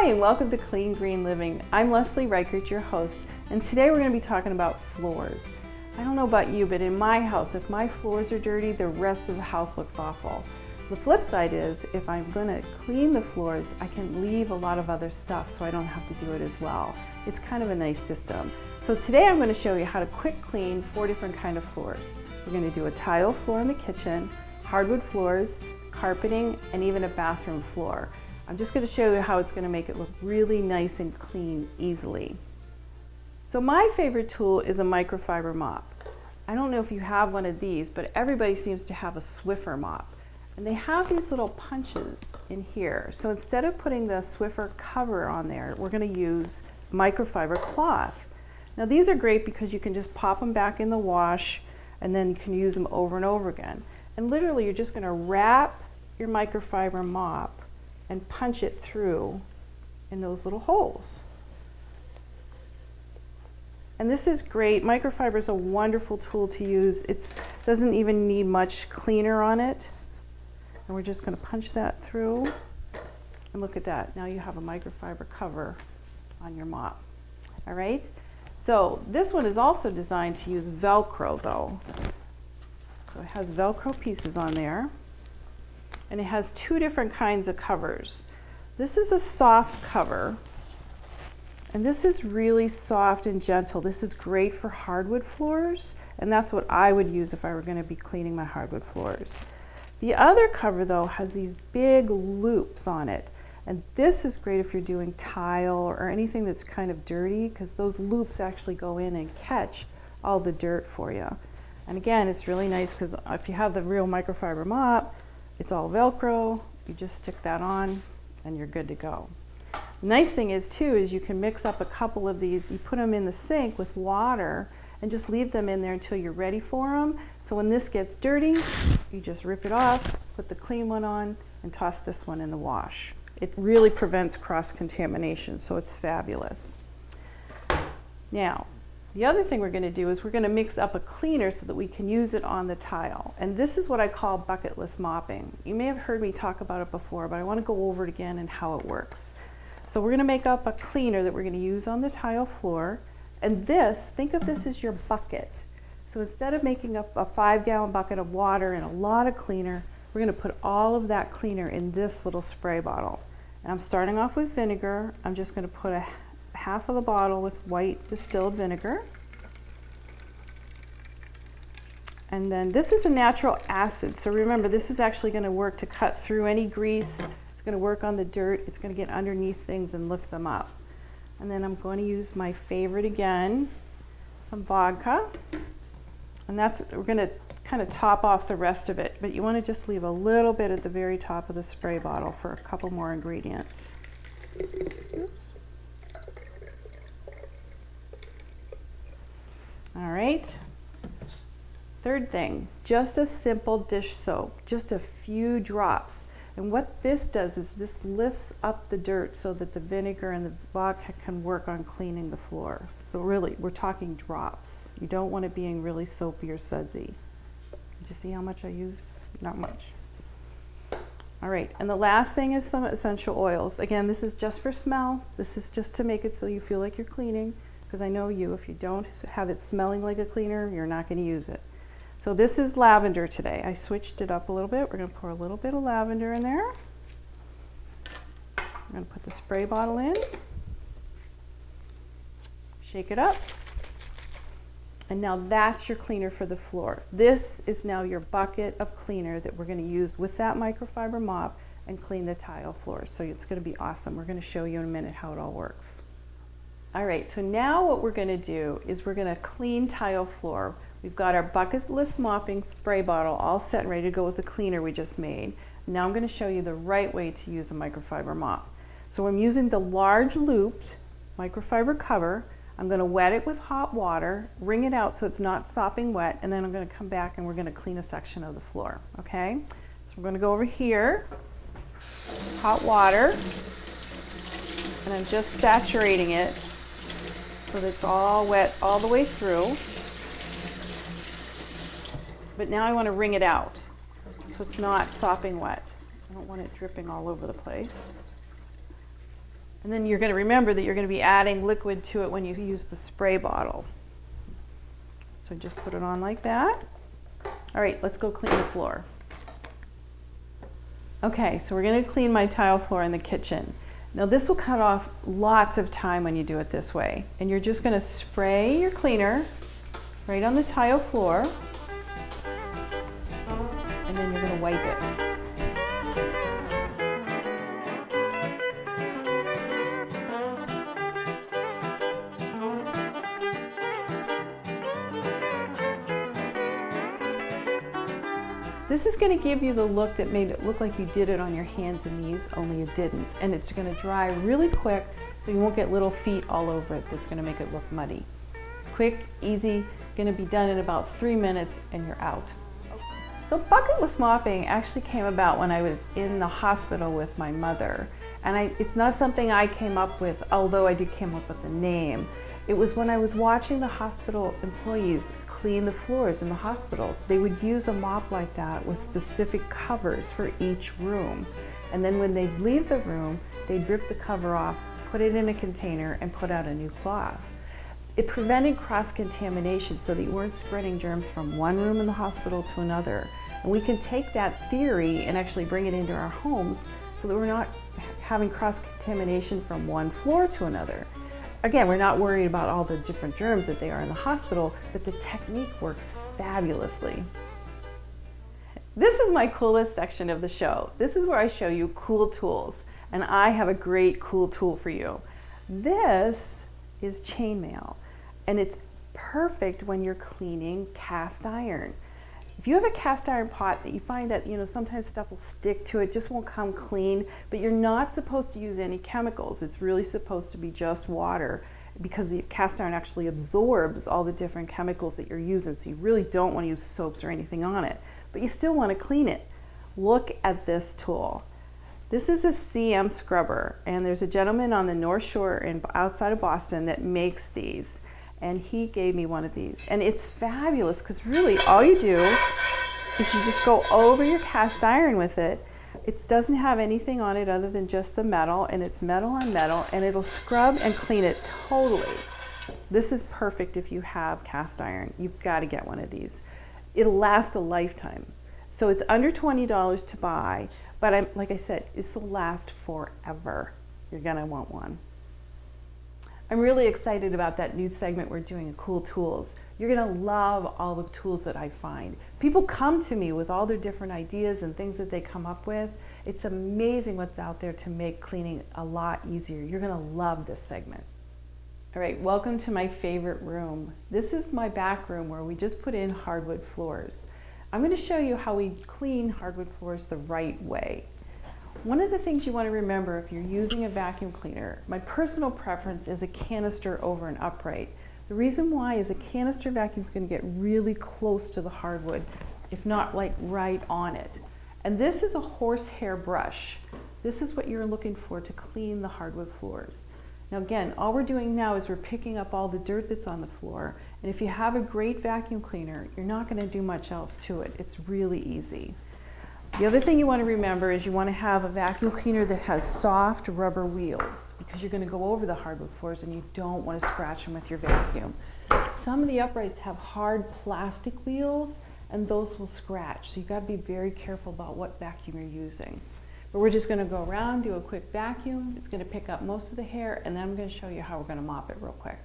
Hi, and welcome to Clean Green Living. I'm Leslie Reichert, your host, and today we're going to be talking about floors. I don't know about you, but in my house, if my floors are dirty, the rest of the house looks awful. The flip side is, if I'm going to clean the floors, I can leave a lot of other stuff so I don't have to do it as well. It's kind of a nice system. So today I'm going to show you how to quick clean 4 different kind of floors. We're going to do a tile floor in the kitchen, hardwood floors, carpeting, and even a bathroom floor. I'm just going to show you how it's going to make it look really nice and clean easily. So my favorite tool is a microfiber mop. I don't know if you have one of these, but everybody seems to have a Swiffer mop. And they have these little punches in here. So instead of putting the Swiffer cover on there, we're going to use microfiber cloth. Now these are great because you can just pop them back in the wash and then you can use them over and over again. And literally you're just going to wrap your microfiber mop and punch it through in those little holes. And this is great. Microfiber is a wonderful tool to use. It doesn't even need much cleaner on it. And we're just going to punch that through. And look at that. Now you have a microfiber cover on your mop. All right? So this one is also designed to use Velcro though. So it has Velcro pieces on there. And it has 2 different kinds of covers. This is a soft cover, and this is really soft and gentle. This is great for hardwood floors, and that's what I would use if I were going to be cleaning my hardwood floors. The other cover though has these big loops on it, and this is great if you're doing tile or anything that's kind of dirty, because those loops actually go in and catch all the dirt for you. And again, it's really nice because if you have the real microfiber mop, it's all Velcro. You just stick that on and you're good to go. The nice thing is too, is you can mix up a couple of these. You put them in the sink with water and just leave them in there until you're ready for them. So when this gets dirty, you just rip it off, put the clean one on, and toss this one in the wash. It really prevents cross-contamination, so it's fabulous. Now, the other thing we're going to do is we're going to mix up a cleaner so that we can use it on the tile. And this is what I call bucketless mopping. You may have heard me talk about it before, but I want to go over it again and how it works. So we're going to make up a cleaner that we're going to use on the tile floor. And this, think of this as your bucket. So instead of making up a 5-gallon bucket of water and a lot of cleaner, we're going to put all of that cleaner in this little spray bottle. And I'm starting off with vinegar. I'm just going to put half of the bottle with white distilled vinegar. And then this is a natural acid, so remember this is actually going to work to cut through any grease. It's going to work on the dirt. It's going to get underneath things and lift them up. And then I'm going to use my favorite again, some vodka. And we're going to kind of top off the rest of it, but you want to just leave a little bit at the very top of the spray bottle for a couple more ingredients. Oops. All right. Third thing, just a simple dish soap, just a few drops. And what this does is this lifts up the dirt so that the vinegar and the vodka can work on cleaning the floor. So really, we're talking drops. You don't want it being really soapy or sudsy. Did you see how much I used? Not much. All right, and the last thing is some essential oils. Again, this is just for smell. This is just to make it so you feel like you're cleaning. Because I know you, if you don't have it smelling like a cleaner, you're not going to use it. So this is lavender today. I switched it up a little bit. We're going to pour a little bit of lavender in there. I'm going to put the spray bottle in. Shake it up. And now that's your cleaner for the floor. This is now your bucket of cleaner that we're going to use with that microfiber mop and clean the tile floor. So it's going to be awesome. We're going to show you in a minute how it all works. All right, so now what we're going to do is we're going to clean tile floor. We've got our bucketless mopping spray bottle all set and ready to go with the cleaner we just made. Now I'm going to show you the right way to use a microfiber mop. So I'm using the large looped microfiber cover. I'm going to wet it with hot water, wring it out so it's not sopping wet, and then I'm going to come back and we're going to clean a section of the floor. Okay? So I'm going to go over here, hot water, and I'm just saturating it so that it's all wet all the way through. But now I want to wring it out so it's not sopping wet. I don't want it dripping all over the place. And then you're going to remember that you're going to be adding liquid to it when you use the spray bottle. So just put it on like that. All right, let's go clean the floor. Okay, so we're going to clean my tile floor in the kitchen. Now this will cut off lots of time when you do it this way. And you're just going to spray your cleaner right on the tile floor. And then you're going to wipe it. This is going to give you the look that made it look like you did it on your hands and knees, only you didn't. And it's going to dry really quick, so you won't get little feet all over it that's going to make it look muddy. Quick, easy, going to be done in about 3 minutes and you're out. So bucketless mopping actually came about when I was in the hospital with my mother. And it's not something I came up with, although I did come up with the name. It was when I was watching the hospital employees clean the floors in the hospitals. They would use a mop like that with specific covers for each room. And then when they'd leave the room, they'd rip the cover off, put it in a container, and put out a new cloth. It prevented cross-contamination so that you weren't spreading germs from one room in the hospital to another. And we can take that theory and actually bring it into our homes so that we're not having cross-contamination from one floor to another. Again, we're not worried about all the different germs that they are in the hospital, but the technique works fabulously. This is my coolest section of the show. This is where I show you cool tools, and I have a great cool tool for you. This is chainmail, and it's perfect when you're cleaning cast iron. If you have a cast iron pot that you find that, sometimes stuff will stick to it, just won't come clean, but you're not supposed to use any chemicals. It's really supposed to be just water because the cast iron actually absorbs all the different chemicals that you're using, so you really don't want to use soaps or anything on it, but you still want to clean it. Look at this tool. This is a CM scrubber, and there's a gentleman on the North Shore outside of Boston that makes these. And he gave me one of these. And it's fabulous because really all you do is you just go over your cast iron with it. It doesn't have anything on it other than just the metal, and it's metal on metal, and it'll scrub and clean it totally. This is perfect if you have cast iron. You've got to get one of these. It'll last a lifetime. So it's under $20 to buy, but like I said, this will last forever. You're gonna want one. I'm really excited about that new segment we're doing of cool tools. You're gonna love all the tools that I find. People come to me with all their different ideas and things that they come up with. It's amazing what's out there to make cleaning a lot easier. You're gonna love this segment. All right, welcome to my favorite room. This is my back room where we just put in hardwood floors. I'm gonna show you how we clean hardwood floors the right way. One of the things you want to remember if you're using a vacuum cleaner, my personal preference is a canister over an upright. The reason why is a canister vacuum is going to get really close to the hardwood, if not like right on it. And this is a horsehair brush. This is what you're looking for to clean the hardwood floors. Now again, all we're doing now is we're picking up all the dirt that's on the floor. And if you have a great vacuum cleaner, you're not going to do much else to it. It's really easy. The other thing you want to remember is you want to have a vacuum cleaner that has soft rubber wheels because you're going to go over the hardwood floors and you don't want to scratch them with your vacuum. Some of the uprights have hard plastic wheels and those will scratch, so you've got to be very careful about what vacuum you're using. But we're just going to go around, do a quick vacuum. It's going to pick up most of the hair, and then I'm going to show you how we're going to mop it real quick.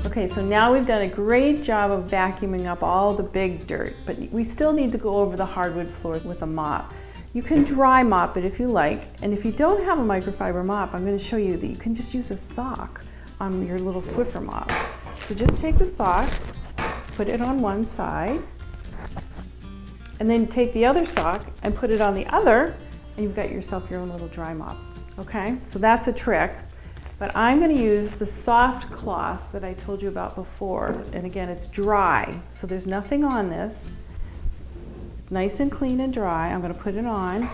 Okay, so now we've done a great job of vacuuming up all the big dirt, but we still need to go over the hardwood floors with a mop. You can dry mop it if you like, and if you don't have a microfiber mop, I'm going to show you that you can just use a sock on your little Swiffer mop. So just take the sock, put it on one side, and then take the other sock and put it on the other, and you've got yourself your own little dry mop. Okay, so that's a trick. But I'm going to use the soft cloth that I told you about before. And again, it's dry, so there's nothing on this. It's nice and clean and dry. I'm going to put it on.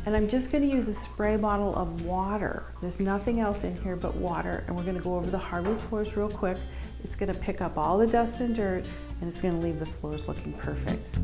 And I'm just going to use a spray bottle of water. There's nothing else in here but water, and we're going to go over the hardwood floors real quick. It's going to pick up all the dust and dirt, and it's going to leave the floors looking perfect.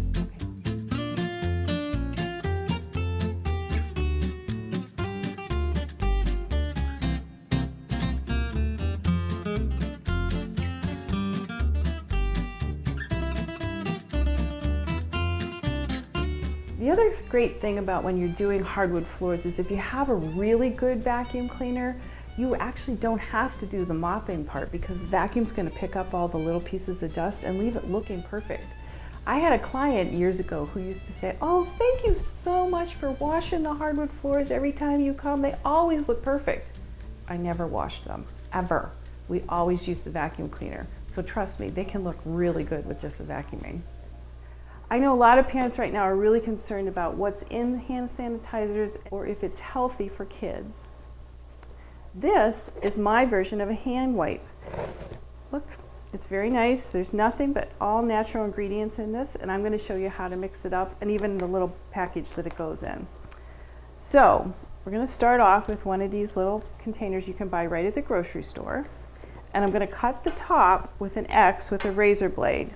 The other great thing about when you're doing hardwood floors is if you have a really good vacuum cleaner, you actually don't have to do the mopping part because the vacuum's going to pick up all the little pieces of dust and leave it looking perfect. I had a client years ago who used to say, "Oh, thank you so much for washing the hardwood floors every time you come. They always look perfect." I never washed them, ever. We always use the vacuum cleaner. So trust me, they can look really good with just the vacuuming. I know a lot of parents right now are really concerned about what's in hand sanitizers or if it's healthy for kids. This is my version of a hand wipe. Look, it's very nice. There's nothing but all natural ingredients in this, and I'm going to show you how to mix it up and even the little package that it goes in. So we're going to start off with one of these little containers you can buy right at the grocery store, and I'm going to cut the top with an X with a razor blade.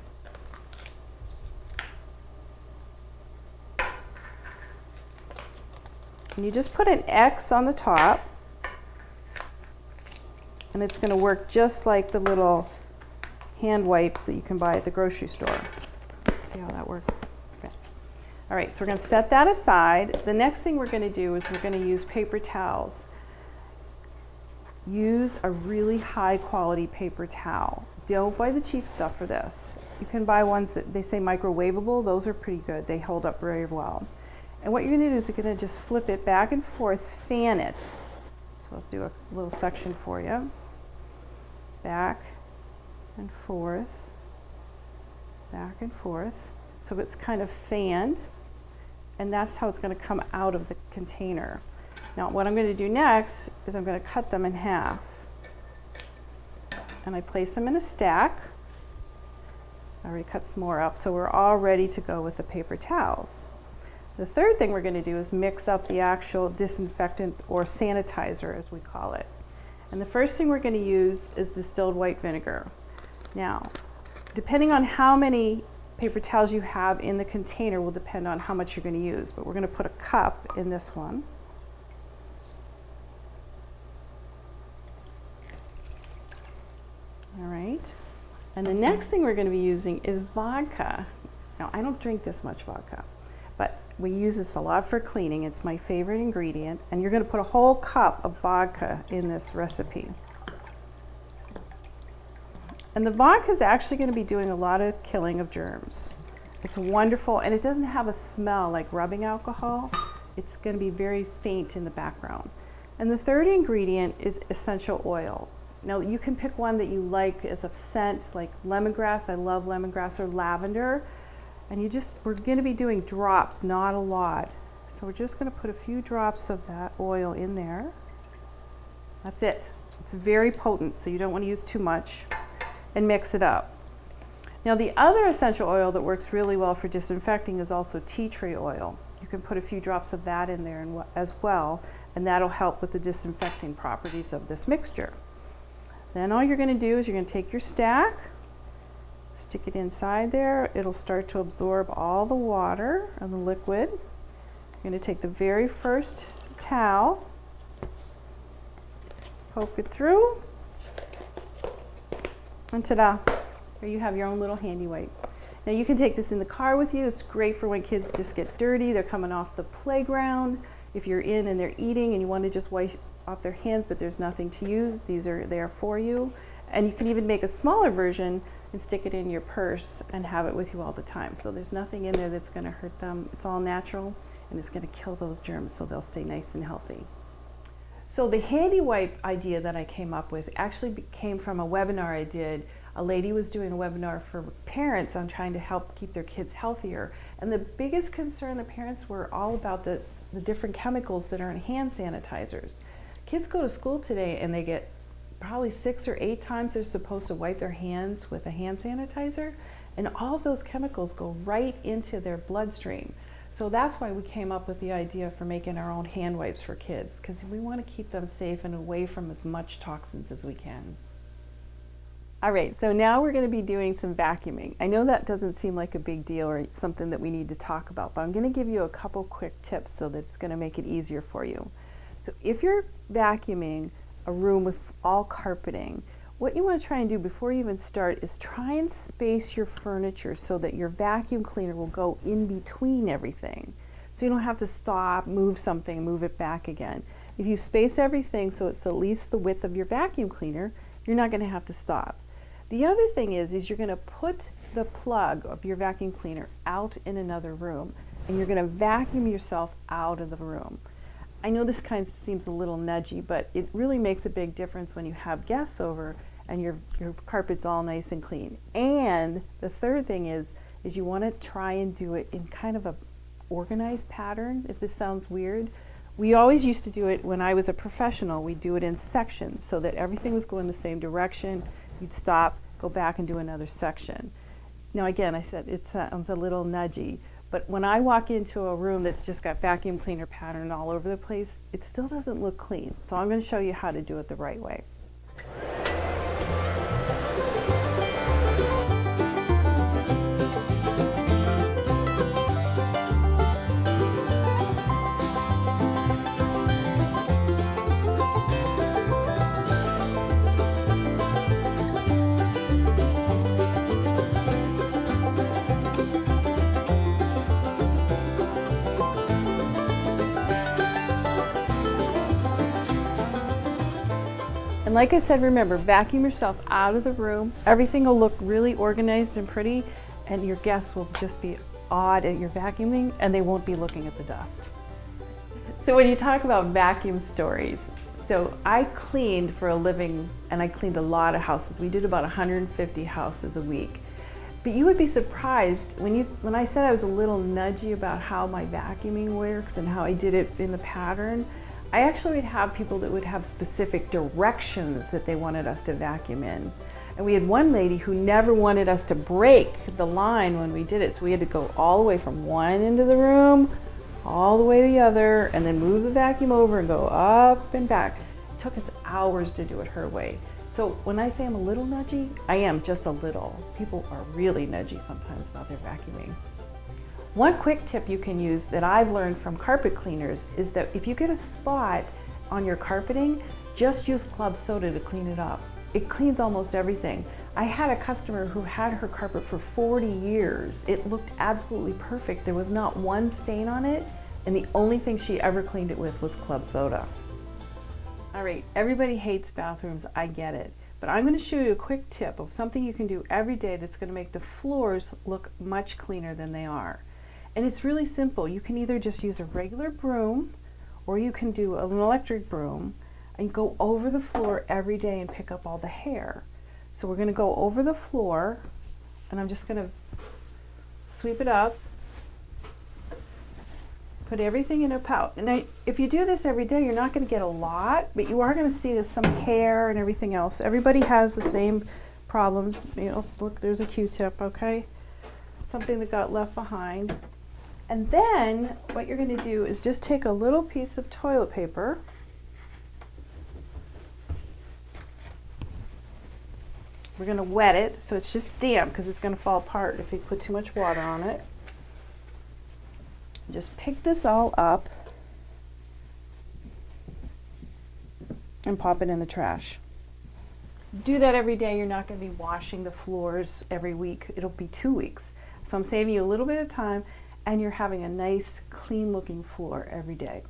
And you just put an X on the top, and it's going to work just like the little hand wipes that you can buy at the grocery store. See how that works? Okay. All right, so we're going to set that aside. The next thing we're going to do is we're going to use paper towels. Use a really high quality paper towel. Don't buy the cheap stuff for this. You can buy ones that they say microwavable. Those are pretty good. They hold up very well. And what you're going to do is you're going to just flip it back and forth, fan it. So I'll do a little section for you. Back and forth, back and forth. So it's kind of fanned, and that's how it's going to come out of the container. Now what I'm going to do next is I'm going to cut them in half. And I place them in a stack. I already cut some more up, so we're all ready to go with the paper towels. The third thing we're going to do is mix up the actual disinfectant or sanitizer, as we call it. And the first thing we're going to use is distilled white vinegar. Now, depending on how many paper towels you have in the container will depend on how much you're going to use, but we're going to put a cup in this one. All right. And the next thing we're going to be using is vodka. Now, I don't drink this much vodka, but we use this a lot for cleaning. It's my favorite ingredient, and you're going to put a whole cup of vodka in this recipe. And the vodka is actually going to be doing a lot of killing of germs. It's wonderful, and it doesn't have a smell like rubbing alcohol. It's going to be very faint in the background. And the third ingredient is essential oil. Now you can pick one that you like as a scent, like lemongrass. I love lemongrass, or lavender. And we're going to be doing drops, not a lot. So we're just going to put a few drops of that oil in there. That's it. It's very potent, so you don't want to use too much, and mix it up. Now the other essential oil that works really well for disinfecting is also tea tree oil. You can put a few drops of that in there as well, and that'll help with the disinfecting properties of this mixture. Then all you're going to do is you're going to take your stack, stick it inside there. It'll start to absorb all the water and the liquid. You're going to take the very first towel, poke it through, and ta-da! There you have your own little handy wipe. Now you can take this in the car with you. It's great for when kids just get dirty. They're coming off the playground. If you're in and they're eating and you want to just wipe off their hands but there's nothing to use, these are there for you. And you can even make a smaller version and stick it in your purse and have it with you all the time. So there's nothing in there that's going to hurt them. It's all natural, and it's going to kill those germs, so they'll stay nice and healthy. So the handy wipe idea that I came up with actually came from a webinar I did. A lady was doing a webinar for parents on trying to help keep their kids healthier. And the biggest concern the parents were all about the different chemicals that are in hand sanitizers. Kids go to school today and they get probably 6 or 8 times they're supposed to wipe their hands with a hand sanitizer, and all of those chemicals go right into their bloodstream. So that's why we came up with the idea for making our own hand wipes for kids, because we want to keep them safe and away from as much toxins as we can. All right, so now we're going to be doing some vacuuming. I know that doesn't seem like a big deal or something that we need to talk about, but I'm going to give you a couple quick tips so that it's going to make it easier for you. So if you're vacuuming a room with all carpeting, what you want to try and do before you even start is try and space your furniture so that your vacuum cleaner will go in between everything. So you don't have to stop, move something, move it back again. If you space everything so it's at least the width of your vacuum cleaner, you're not going to have to stop. The other thing is you're going to put the plug of your vacuum cleaner out in another room, and you're going to vacuum yourself out of the room. I know this kind of seems a little nudgy, but it really makes a big difference when you have guests over and your carpet's all nice and clean. And the third thing is you want to try and do it in kind of a organized pattern, if this sounds weird. We always used to do it when I was a professional. We'd do it in sections so that everything was going the same direction. You'd stop, go back and do another section. Now again, I said it sounds a little nudgy, but when I walk into a room that's just got vacuum cleaner pattern all over the place, it still doesn't look clean. So I'm going to show you how to do it the right way. And like I said, remember, vacuum yourself out of the room. Everything will look really organized and pretty, and your guests will just be awed at your vacuuming, and they won't be looking at the dust. So when you talk about vacuum stories, so I cleaned for a living, and I cleaned a lot of houses. We did about 150 houses a week. But you would be surprised when I said I was a little nudgy about how my vacuuming works and how I did it in the pattern. I actually would have people that would have specific directions that they wanted us to vacuum in. And we had one lady who never wanted us to break the line when we did it, so we had to go all the way from one end of the room, all the way to the other, and then move the vacuum over and go up and back. It took us hours to do it her way. So when I say I'm a little nudgy, I am just a little. People are really nudgy sometimes about their vacuuming. One quick tip you can use that I've learned from carpet cleaners is that if you get a spot on your carpeting, just use club soda to clean it up. It cleans almost everything. I had a customer who had her carpet for 40 years. It looked absolutely perfect. There was not one stain on it, and the only thing she ever cleaned it with was club soda. All right, everybody hates bathrooms, I get it. But I'm going to show you a quick tip of something you can do every day that's going to make the floors look much cleaner than they are. And it's really simple. You can either just use a regular broom, or you can do an electric broom and go over the floor every day and pick up all the hair. So we're going to go over the floor, and I'm just going to sweep it up, put everything in a pouch. And if you do this every day, you're not going to get a lot, but you are going to see that some hair and everything else. Everybody has the same problems. You know, look, there's a Q-tip, okay? Something that got left behind. And then what you're going to do is just take a little piece of toilet paper, we're going to wet it so it's just damp because it's going to fall apart if you put too much water on it. Just pick this all up and pop it in the trash. Do that every day. You're not going to be washing the floors every week. It'll be 2 weeks. So I'm saving you a little bit of time, and you're having a nice, clean looking floor every day.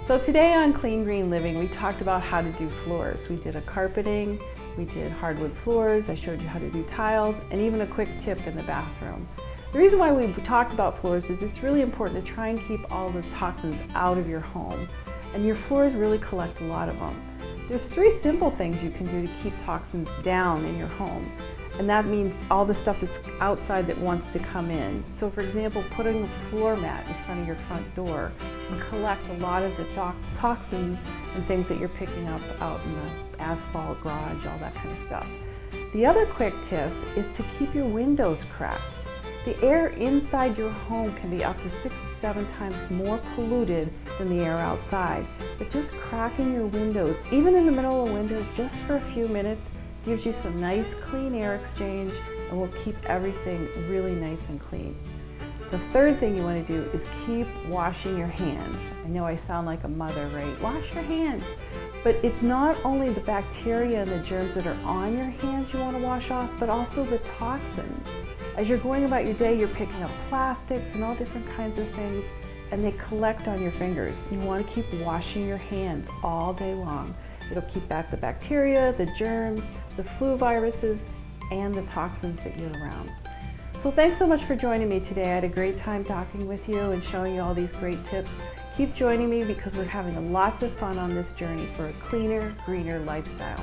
So today on Clean Green Living, we talked about how to do floors. We did a carpeting, we did hardwood floors, I showed you how to do tiles, and even a quick tip in the bathroom. The reason why we talked about floors is it's really important to try and keep all the toxins out of your home. And your floors really collect a lot of them. There's 3 simple things you can do to keep toxins down in your home. And that means all the stuff that's outside that wants to come in. So for example, putting a floor mat in front of your front door can collect a lot of the toxins and things that you're picking up out in the asphalt, garage, all that kind of stuff. The other quick tip is to keep your windows cracked. The air inside your home can be up to 6 to 7 times more polluted than the air outside. But just cracking your windows, even in the middle of a window, just for a few minutes, gives you some nice clean air exchange and will keep everything really nice and clean. The third thing you want to do is keep washing your hands. I know I sound like a mother, right? Wash your hands. But it's not only the bacteria and the germs that are on your hands you want to wash off, but also the toxins. As you're going about your day, you're picking up plastics and all different kinds of things, and they collect on your fingers. You want to keep washing your hands all day long. It'll keep back the bacteria, the germs, the flu viruses, and the toxins that you're around. So thanks so much for joining me today. I had a great time talking with you and showing you all these great tips. Keep joining me because we're having lots of fun on this journey for a cleaner, greener lifestyle.